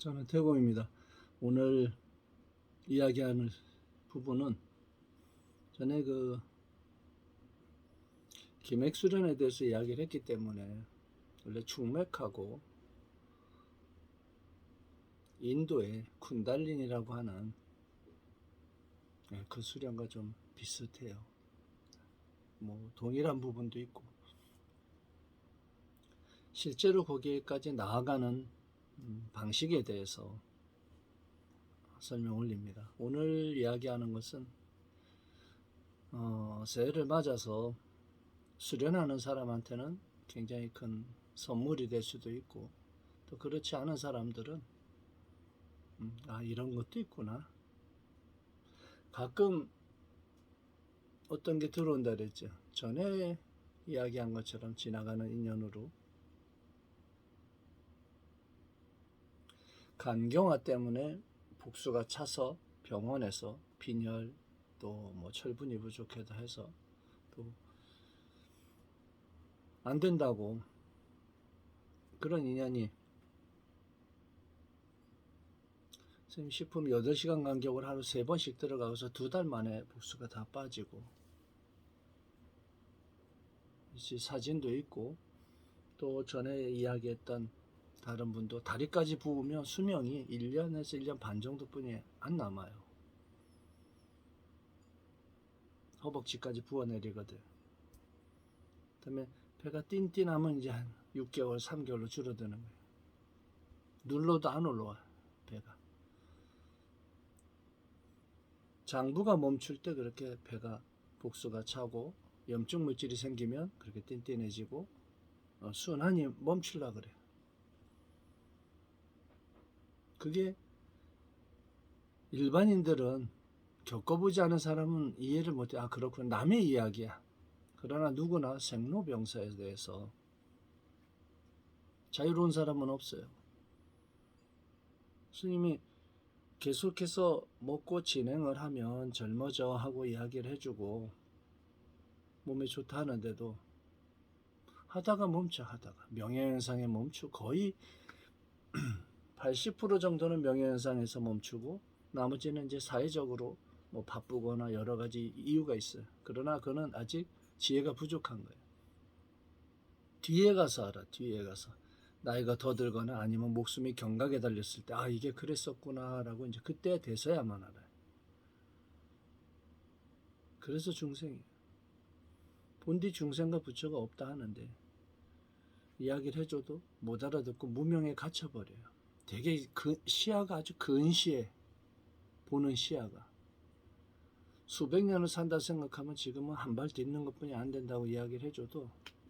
저는 태공입니다. 오늘 이야기하는 부분은 전에 기맥수련에 대해서 이야기를 했기 때문에 원래 충맥하고 인도의 쿤달린이라고 하는 그 수련과 좀 비슷해요. 뭐 동일한 부분도 있고 실제로 거기에까지 나아가는 방식에 대해서 설명 올립니다. 오늘 이야기하는 것은 새해를 맞아서 수련하는 사람한테는 굉장히 큰 선물이 될 수도 있고, 또 그렇지 않은 사람들은 이런 것도 있구나. 가끔 어떤 게 들어온다 그랬죠. 전에 이야기한 것처럼 지나가는 인연으로 간경화 때문에 복수가 차서 병원에서 빈혈 또 뭐 철분이 부족해도 해서 또 안 된다고 그런 인연이 선생님 식품 8시간 간격으로 하루 3번씩 들어가서 2달 만에 복수가 다 빠지고 이제 사진도 있고, 또 전에 이야기했던 다른 분도 다리까지 부으면 수명이 1년에서 1년 반 정도뿐이 안 남아요. 허벅지까지 부어내리거든. 그 다음에 배가 띵띵하면 이제 한 6개월, 3개월로 줄어드는 거예요. 눌러도 안 올라와, 배가. 장부가 멈출 때 그렇게 배가 복수가 차고 염증 물질이 생기면 그렇게 띵띵해지고 순환이 멈출라 그래. 그게 일반인들은 겪어보지 않은 사람은 이해를 못해. 그렇구나. 남의 이야기야. 그러나 누구나 생로병사에 대해서 자유로운 사람은 없어요. 스님이 계속해서 먹고 진행을 하면 젊어져 하고 이야기를 해주고 몸에 좋다 하는데도 하다가 하다가 명예현상에 멈추고 거의 80% 정도는 명예현상에서 멈추고 나머지는 이제 사회적으로 뭐 바쁘거나 여러 가지 이유가 있어요. 그러나 그는 아직 지혜가 부족한 거예요. 뒤에 가서 알아. 뒤에 가서 나이가 더 들거나 아니면 목숨이 경각에 달렸을 때 이게 그랬었구나 라고 이제 그때 돼서야만 알아요. 그래서 중생이에요. 본디 중생과 부처가 없다 하는데 이야기를 해줘도 못 알아듣고 무명에 갇혀버려요. 되게 시야가 아주 근시해. 보는 시야가. 수백 년을 산다 생각하면 지금은 한 발 딛는 것뿐이 안 된다고 이야기를 해줘도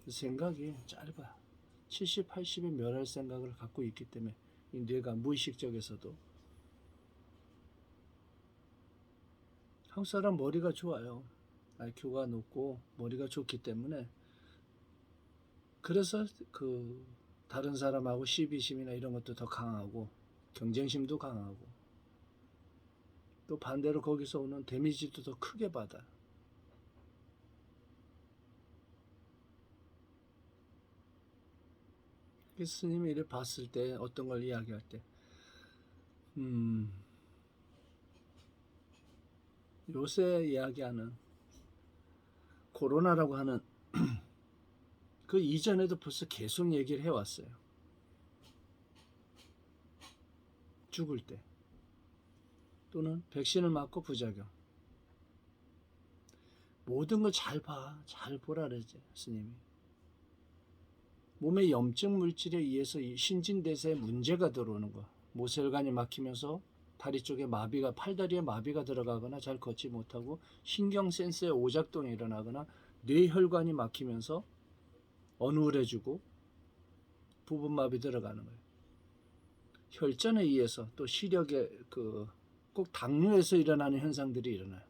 생각이 짧아. 70, 80에 멸할 생각을 갖고 있기 때문에 이 뇌가 무의식적에서도. 한국 사람 머리가 좋아요. IQ가 높고 머리가 좋기 때문에 그래서 다른 사람하고 시비심이나 이런 것도 더 강하고 경쟁심도 강하고 또 반대로 거기서 오는 데미지도 더 크게 받아. 스님이 이를 봤을 때 어떤 걸 이야기할 때 요새 이야기하는 코로나라고 하는 그 이전에도 벌써 계속 얘기를 해왔어요. 죽을 때 또는 백신을 맞고 부작용 모든 걸 잘 봐. 잘 보라 그러지 스님이. 몸에 염증 물질에 의해서 신진대사에 문제가 들어오는 거. 모세혈관이 막히면서 다리 쪽에 마비가, 팔다리에 마비가 들어가거나 잘 걷지 못하고 신경 센서에 오작동이 일어나거나 뇌혈관이 막히면서 어눌해지고 부분마비 들어가는 거예요. 혈전에 의해서 또 시력에 꼭 당뇨에서 일어나는 현상들이 일어나요.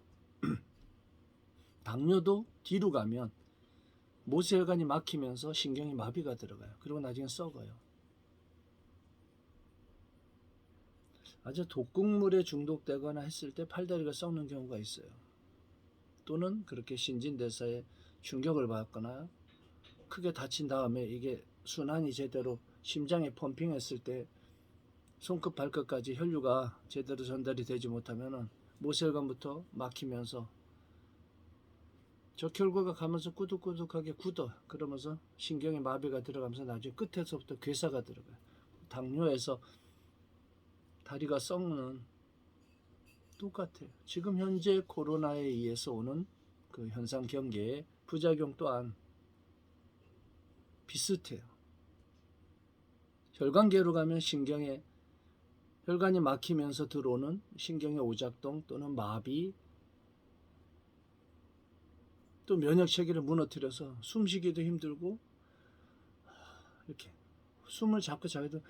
당뇨도 뒤로 가면 모세혈관이 막히면서 신경이 마비가 들어가요. 그리고 나중에 썩어요. 아주 독극물에 중독되거나 했을 때 팔다리가 썩는 경우가 있어요. 또는 그렇게 신진대사에 충격을 받거나 크게 다친 다음에 이게 순환이 제대로 심장에 펌핑했을 때 손끝 발끝까지 혈류가 제대로 전달이 되지 못하면은 모세혈관부터 막히면서 적혈구가 가면서 꾸덕꾸덕하게 굳어. 그러면서 신경에 마비가 들어가면서 나중에 끝에서부터 괴사가 들어가요. 당뇨에서 다리가 썩는 똑같아요. 지금 현재 코로나에 의해서 오는 그 현상 경계의 부작용 또한 비슷해요. 혈관계로 가면 신경에 혈관이 막히면서 들어오는 신경의 오작동 또는 마비, 또 면역 체계를 무너뜨려서 숨쉬기도 힘들고 이렇게 숨을 자꾸 자기도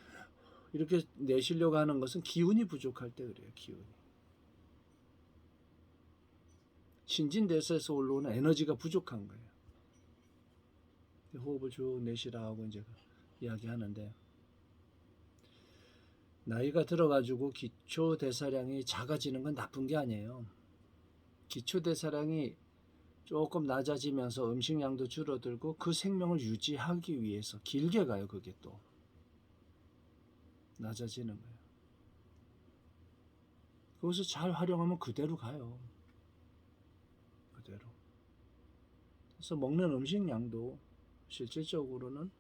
이렇게 내쉬려고 하는 것은 기운이 부족할 때 그래요. 기운이. 신진대사에서 올라오는 에너지가 부족한 거예요. 호흡을 쭉 내쉬라 하고 이제 이야기하는데, 나이가 들어가지고 기초대사량이 작아지는 건 나쁜 게 아니에요. 기초대사량이 조금 낮아지면서 음식량도 줄어들고 그 생명을 유지하기 위해서 길게 가요. 그게 또 낮아지는 거예요. 그것을 잘 활용하면 그대로 가요. 그대로. 그래서 먹는 음식량도 실질적으로는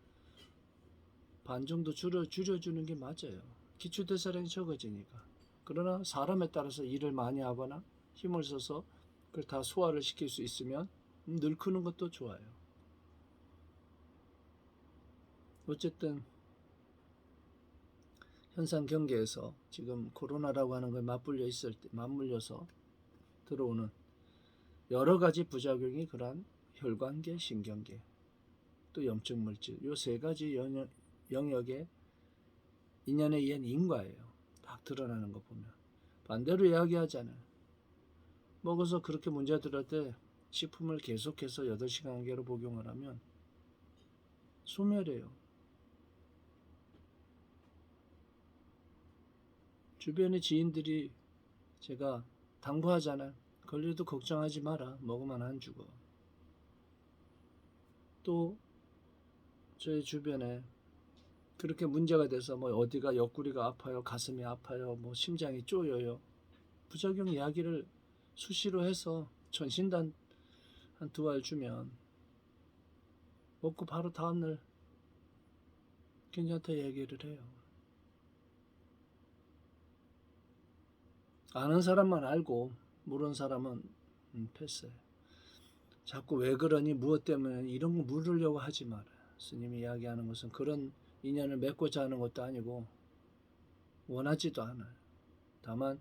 반 정도 줄여주는 게 맞아요. 기초대사량이 적어지니까. 그러나 사람에 따라서 일을 많이 하거나 힘을 써서 그걸 다 소화를 시킬 수 있으면 늘 크는 것도 좋아요. 어쨌든 현상 경계에서 지금 코로나라고 하는 거에 맞물려서 들어오는 여러 가지 부작용이 그러한 혈관계, 신경계, 또 염증 물질, 요 세 가지 영역의 인연에 의한 인과예요. 딱 드러나는 거 보면. 반대로 이야기하잖아요. 먹어서 그렇게 문제 들을 때 식품을 계속해서 8시간 한개로 복용을 하면 소멸해요. 주변의 지인들이 제가 당부하잖아요. 걸려도 걱정하지 마라. 먹으면 안 죽어. 또 저희 주변에 그렇게 문제가 돼서 뭐 어디가 옆구리가 아파요, 가슴이 아파요, 뭐 심장이 쪼여요. 부작용 이야기를 수시로 해서 전신단 한 2알 주면 먹고 바로 다음날 괜찮다 얘기를 해요. 아는 사람만 알고 모르는 사람은 패스해. 자꾸 왜 그러니 무엇 때문에 이런 거 물으려고 하지 마라. 스님이 이야기하는 것은 그런 인연을 맺고자 하는 것도 아니고 원하지도 않아요. 다만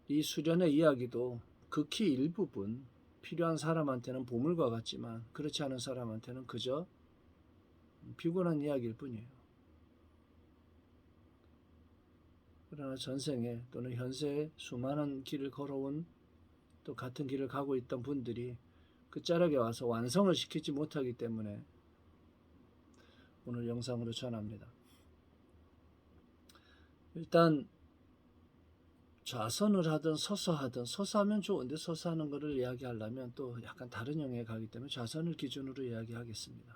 이 수련의 이야기도 극히 일부분 필요한 사람한테는 보물과 같지만 그렇지 않은 사람한테는 그저 피곤한 이야기일 뿐이에요. 그러나 전생에 또는 현세에 수많은 길을 걸어온 또 같은 길을 가고 있던 분들이 그 자락에 와서 완성을 시키지 못하기 때문에 오늘 영상으로 전합니다. 일단 좌선을 하든 서서 하든, 서서 하면 좋은데 서서 하는 것을 이야기하려면 또 약간 다른 영역에 가기 때문에 좌선을 기준으로 이야기하겠습니다.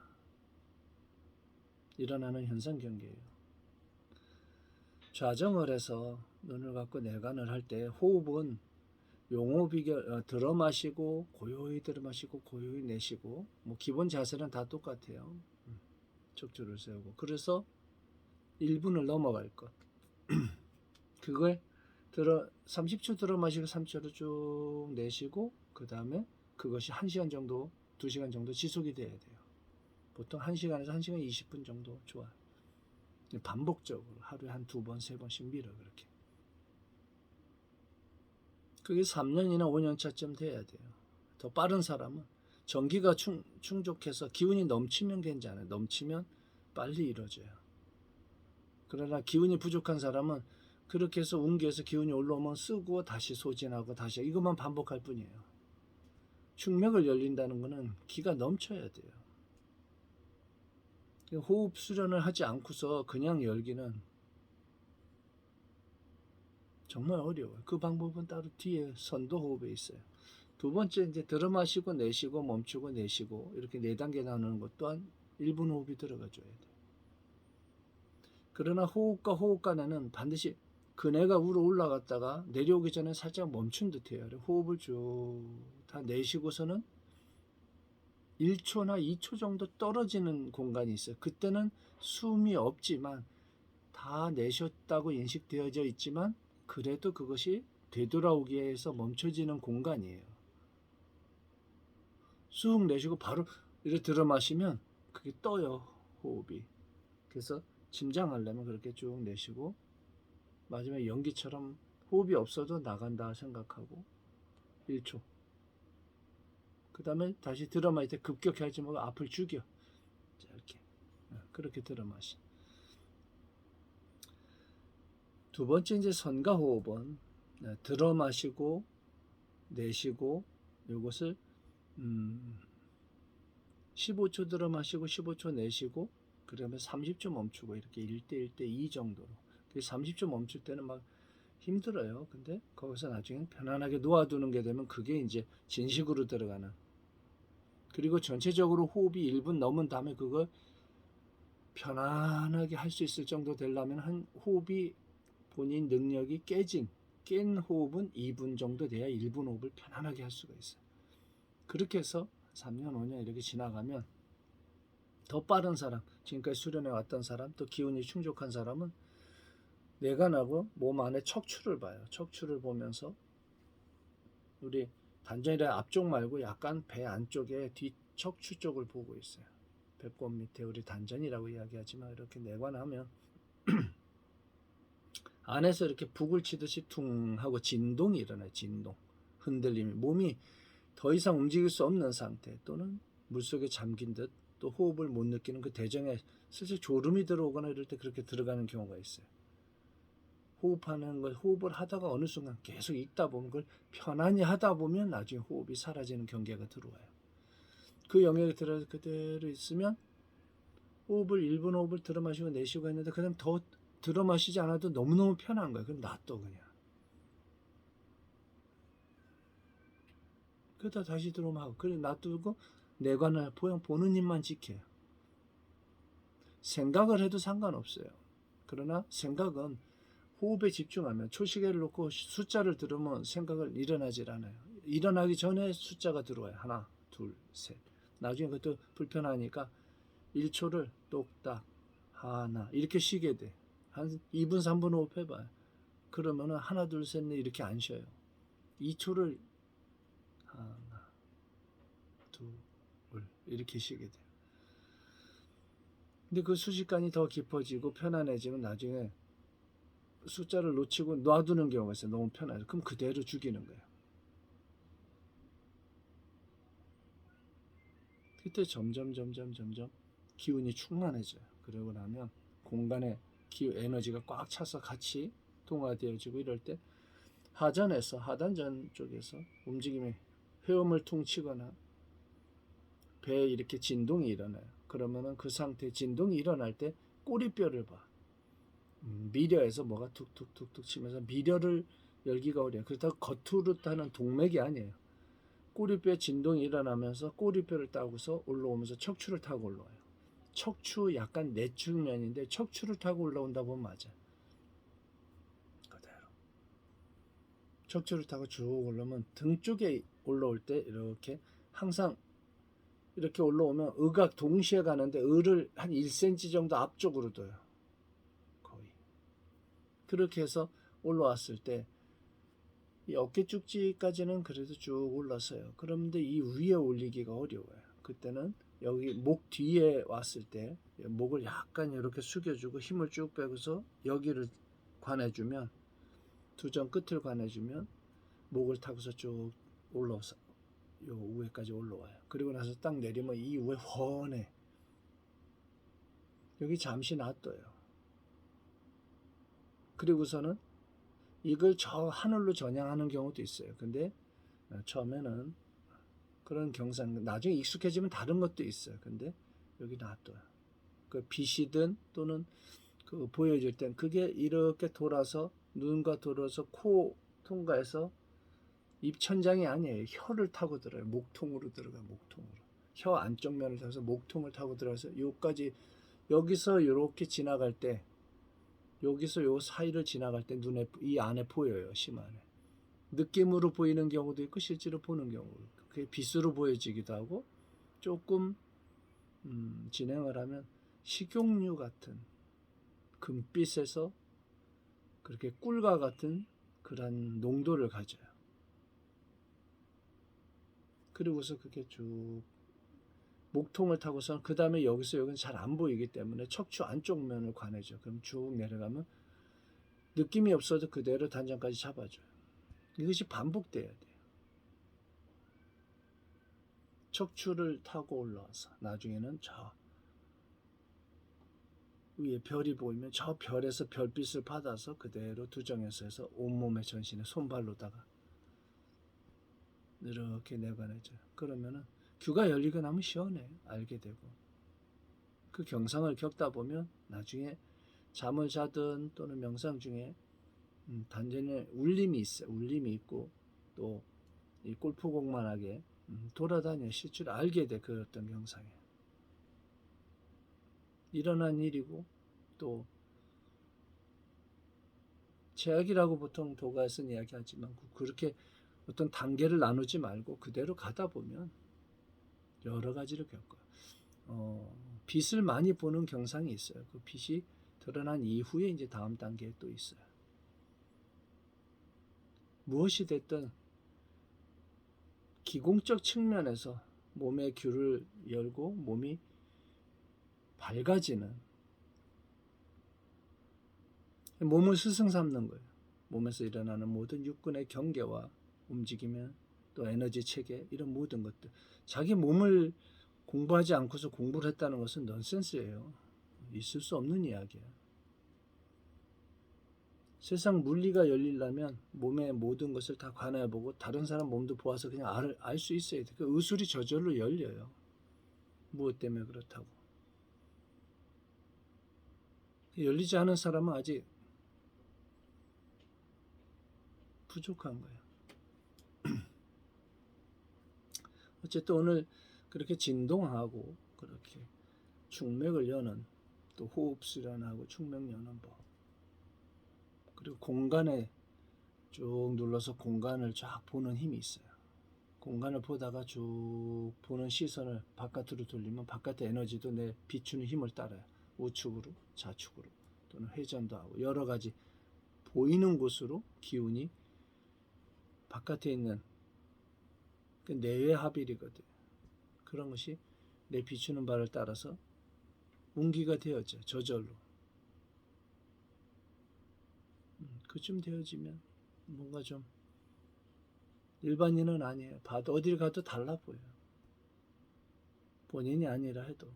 일어나는 현상 경계예요. 좌정을 해서 눈을 감고 내관을 할 때 호흡은 용호 비결 들어 마시고 고요히 들어 마시고 고요히 내쉬고 뭐 기본 자세는 다 똑같아요. 척추를 세우고 그래서 1분을 넘어갈 것. 그걸 30초 들어 마시고 3초로 쭉 내쉬고 그 다음에 그것이 1시간 정도 2시간 정도 지속이 돼야 돼요. 보통 1시간에서 1시간 20분 정도 좋아요. 반복적으로 하루에 한 2번 3번씩 밀어 그렇게. 그게 3년이나 5년 차쯤 돼야 돼요. 더 빠른 사람은 전기가 충족해서 기운이 넘치면 괜찮아요. 넘치면 빨리 이루어져요. 그러나 기운이 부족한 사람은 그렇게 해서 운기에서 기운이 올라오면 쓰고 다시 소진하고 다시 이것만 반복할 뿐이에요. 충맥을 열린다는 것은 기가 넘쳐야 돼요. 호흡 수련을 하지 않고서 그냥 열기는 정말 어려워요. 그 방법은 따로 뒤에 선도 호흡에 있어요. 두 번째 이제 들어 마시고 내쉬고 멈추고 내쉬고 이렇게 4단계 나누는 것 또한 1분 호흡이 들어가 줘야 돼요. 그러나 호흡과 호흡간에는 반드시 그네가 위로 올라갔다가 내려오기 전에 살짝 멈춘 듯해요. 호흡을 쭉 다 내쉬고서는 1초나 2초 정도 떨어지는 공간이 있어요. 그때는 숨이 없지만 다 내쉬었다고 인식되어져 있지만 그래도 그것이 되돌아오기 위해서 멈춰지는 공간이에요. 쑥 내쉬고 바로 이렇게 들어 마시면 그게 떠요. 호흡이. 그래서 침장하려면 그렇게 쭉 내쉬고 마지막에 연기처럼 호흡이 없어도 나간다 생각하고 1초. 그 다음에 다시 들어 마실 때 급격히 하지 말고 앞을 죽여. 이렇게. 그렇게 들어 마시. 두 번째 이제 선가 호흡은 들어 마시고 내쉬고 이것을 15초 들어 마시고 15초 내쉬고 그러면 30초 멈추고 이렇게 1대 1대 2 정도로. 30초 멈출 때는 막 힘들어요. 근데 거기서 나중에 편안하게 놓아두는 게 되면 그게 이제 진식으로 들어가는. 그리고 전체적으로 호흡이 1분 넘은 다음에 그걸 편안하게 할 수 있을 정도 되려면 한 호흡이 본인 능력이 깬 호흡은 2분 정도 돼야 1분 호흡을 편안하게 할 수가 있어요. 그렇게 해서 3년, 5년 이렇게 지나가면 더 빠른 사람, 지금까지 수련해 왔던 사람, 또 기운이 충족한 사람은 뇌관하고 몸 안에 척추를 봐요. 척추를 보면서 우리 단전이라 앞쪽 말고 약간 배 안쪽에 뒤 척추 쪽을 보고 있어요. 배꼽 밑에 우리 단전이라고 이야기하지만 이렇게 내관하면 안에서 이렇게 북을 치듯이 퉁 하고 진동이 일어나요. 진동, 흔들림이. 몸이 더 이상 움직일 수 없는 상태 또는 물속에 잠긴 듯 또 호흡을 못 느끼는 그 대정에 슬슬 졸음이 들어오거나 이럴 때 그렇게 들어가는 경우가 있어요. 호흡하는 걸 호흡을 하다가 어느 순간 계속 있다 보면 그걸 편안히 하다 보면 나중에 호흡이 사라지는 경계가 들어와요. 그 영역에 들어서 그대로 있으면 호흡을 1분 호흡을 들어 마시고 내쉬고 했는데 그다음 더 들어 마시지 않아도 너무너무 편한 거예요. 그럼 놔둬 그냥. 그러다 다시 들어오면 하고 그래 놔두고 내관을 보는 힘만 지켜요. 생각을 해도 상관없어요. 그러나 생각은 호흡에 집중하면 초시계를 놓고 숫자를 들으면 생각을 일어나질 않아요. 일어나기 전에 숫자가 들어와요. 하나, 둘, 셋. 나중에 그것도 불편하니까 1초를 똑딱 하나 이렇게 쉬게 돼. 한 2분, 3분 호흡 해봐요. 그러면은 하나, 둘, 셋, 넷 이렇게 안 쉬어요. 2초를 하나, 둘 이렇게 쉬게 돼요. 근데 그 수식관이 더 깊어지고 편안해지면 나중에 숫자를 놓치고 놔두는 경우가 있어요. 너무 편해서. 그럼 그대로 죽이는 거예요. 그때 점점 기운이 충만해져요. 그러고 나면 공간에 에너지가 꽉 차서 같이 동화되어지고 이럴 때 하전에서 하단전 쪽에서 움직임이 회음을 퉁치거나 배에 이렇게 진동이 일어나요. 그러면은 그 상태 진동이 일어날 때 꼬리뼈를 봐. 미려에서 뭐가 툭툭툭툭 치면서 미려를 열기가 어려요. 그렇다고 겉으로 타는 동맥이 아니에요. 꼬리뼈 진동이 일어나면서 꼬리뼈를 따고서 올라오면서 척추를 타고 올라와요. 척추 약간 내측면인데 척추를 타고 올라온다 보면 맞아. 그대로. 척추를 타고 쭉 올라오면 등 쪽에 올라올 때 이렇게 항상 이렇게 올라오면 의각 동시에 가는데 의를 한 1cm 정도 앞쪽으로 둬요. 거의. 그렇게 해서 올라왔을 때 이 어깨 쭉지까지는 그래도 쭉 올라서요. 그런데 이 위에 올리기가 어려워요. 그때는 여기 목 뒤에 왔을 때 목을 약간 이렇게 숙여주고 힘을 쭉 빼고서 여기를 관해주면 두점 끝을 관해주면 목을 타고서 쭉 올라와서 요 위에까지 올라와요. 그리고 나서 딱 내리면 이 위에 훤해. 여기 잠시 놔둬요. 그리고서는 이걸 저 하늘로 전향하는 경우도 있어요. 근데 처음에는 그런 경상 나중에 익숙해지면 다른 것도 있어요. 근데 여기 놔둬요. 그 빛이든 또는 그 보여질 땐 그게 이렇게 돌아서 눈과 돌아서 코 통과해서 입 천장이 아니에요. 혀를 타고 들어요. 목통으로 들어가요. 목통으로. 혀 안쪽 면을 타서 목통을 타고 들어가서 여기까지 여기서 이렇게 지나갈 때 여기서 요 사이를 지나갈 때 눈에 이 안에 보여요. 심 안에. 느낌으로 보이는 경우도 있고 실제로 보는 경우도 있고 그게 빛으로 보여지기도 하고 조금 진행을 하면 식용유 같은 금빛에서 그렇게 꿀과 같은 그런 농도를 가져요. 그리고서 그게 쭉 목통을 타고서 그 다음에 여기서 여기는 잘 안 보이기 때문에 척추 안쪽 면을 관해죠. 그럼 쭉 내려가면 느낌이 없어도 그대로 단장까지 잡아줘요. 이것이 반복돼야 돼요. 척추를 타고 올라와서 나중에는 저 위에 별이 보이면 저 별에서 별빛을 받아서 그대로 두정해서 해서 온몸에 전신에 손발로다가 이렇게 내관해져요. 그러면은 귀가 열리고 나면 시원해요. 알게 되고 그 경상을 겪다 보면 나중에 잠을 자든 또는 명상 중에 단전에 울림이 있어요. 울림이 있고 또 이 골프공만하게 돌아다녀 실제로 알게 돼. 그 어떤 경상에 일어난 일이고 또 제약이라고 보통 도가에서는 이야기하지만 그렇게 어떤 단계를 나누지 말고 그대로 가다 보면 여러 가지를 겪어요. 빛을 많이 보는 경상이 있어요. 그 빛이 드러난 이후에 이제 다음 단계에 또 있어요. 무엇이 됐든 기공적 측면에서 몸의 귤을 열고 몸이 밝아지는 몸을 스승 삼는 거예요. 몸에서 일어나는 모든 육군의 경계와 움직이면 또 에너지 체계 이런 모든 것들 자기 몸을 공부하지 않고서 공부를 했다는 것은 넌센스예요. 있을 수 없는 이야기야. 세상 물리가 열리려면 몸의 모든 것을 다 관해보고 다른 사람 몸도 보아서 그냥 알 수 있어야 돼. 그 의술이 저절로 열려요. 무엇 때문에 그렇다고. 열리지 않은 사람은 아직 부족한 거예요. 어쨌든 오늘 그렇게 진동하고 그렇게 충맥을 여는 또 호흡 수련하고 충맥 여는 법 그리고 공간에 쭉 눌러서 공간을 쫙 보는 힘이 있어요. 공간을 보다가 쭉 보는 시선을 바깥으로 돌리면 바깥의 에너지도 내 비추는 힘을 따라요. 우측으로 좌측으로 또는 회전도 하고 여러 가지 보이는 곳으로 기운이 바깥에 있는 그 내외 합일이거든. 그런 것이 내 비추는 바를 따라서 운기가 되어져 저절로. 그쯤 되어지면 뭔가 좀 일반인은 아니에요. 봐도 어딜 가도 달라 보여요. 본인이 아니라 해도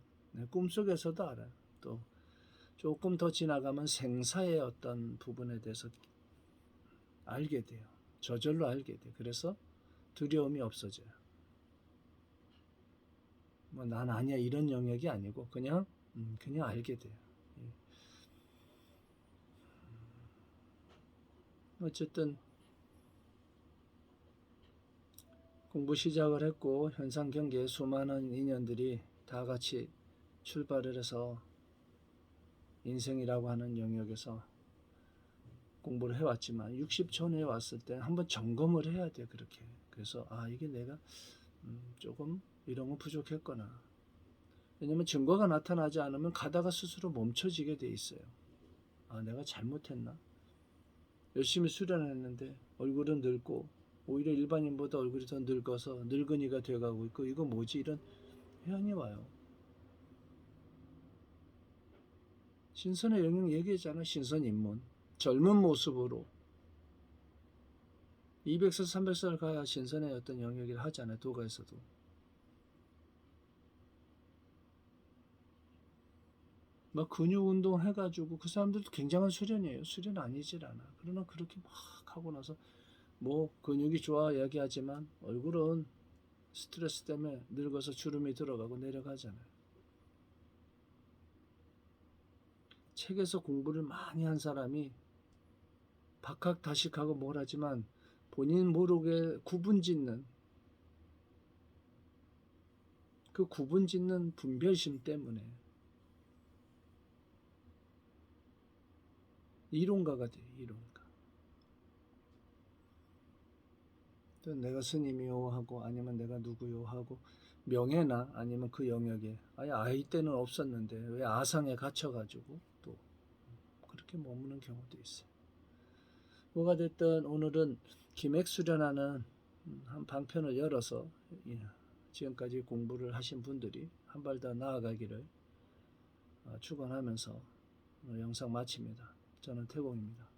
꿈속에서도 알아요. 또 조금 더 지나가면 생사의 어떤 부분에 대해서 알게 돼요. 저절로 알게 돼요. 그래서 두려움이 없어져요. 뭐 난 아니야 이런 영역이 아니고 그냥 알게 돼요. 어쨌든 공부 시작을 했고 현상 경계에 수많은 인연들이 다 같이 출발을 해서 인생이라고 하는 영역에서 공부를 해왔지만 60천에 왔을 때 한번 점검을 해야 돼. 그렇게 그래서 이게 내가 조금 이런 건 부족했거나 왜냐면 증거가 나타나지 않으면 가다가 스스로 멈춰지게 돼 있어요. 내가 잘못했나? 열심히 수련했는데 얼굴은 늙고 오히려 일반인보다 얼굴이 더 늙어서 늙은이가 돼가고 있고 이거 뭐지? 이런 회한이 와요. 신선의 영역 얘기했잖아. 신선입문. 젊은 모습으로 200살, 300살 가야 신선의 어떤 영역을 하잖아요. 도가에서도. 막 근육 운동 해가지고 그 사람들도 굉장한 수련이에요. 수련 아니질 않아. 그러나 그렇게 막 하고 나서 뭐 근육이 좋아 이야기하지만 얼굴은 스트레스 때문에 늙어서 주름이 들어가고 내려가잖아요. 책에서 공부를 많이 한 사람이 박학다식하고 뭘 하지만 본인 모르게 구분 짓는 그 구분 짓는 분별심 때문에 이론가가 돼. 이론가. 또 내가 스님이요 하고 아니면 내가 누구요 하고 명예나 아니면 그 영역에 아예 아이 때는 없었는데 왜 아상에 갇혀가지고 또 그렇게 머무는 경우도 있어요. 뭐가 됐든 오늘은 김액수련하는 한 방편을 열어서 지금까지 공부를 하신 분들이 한 발 더 나아가기를 축원하면서 오늘 영상 마칩니다. 저는 태공입니다.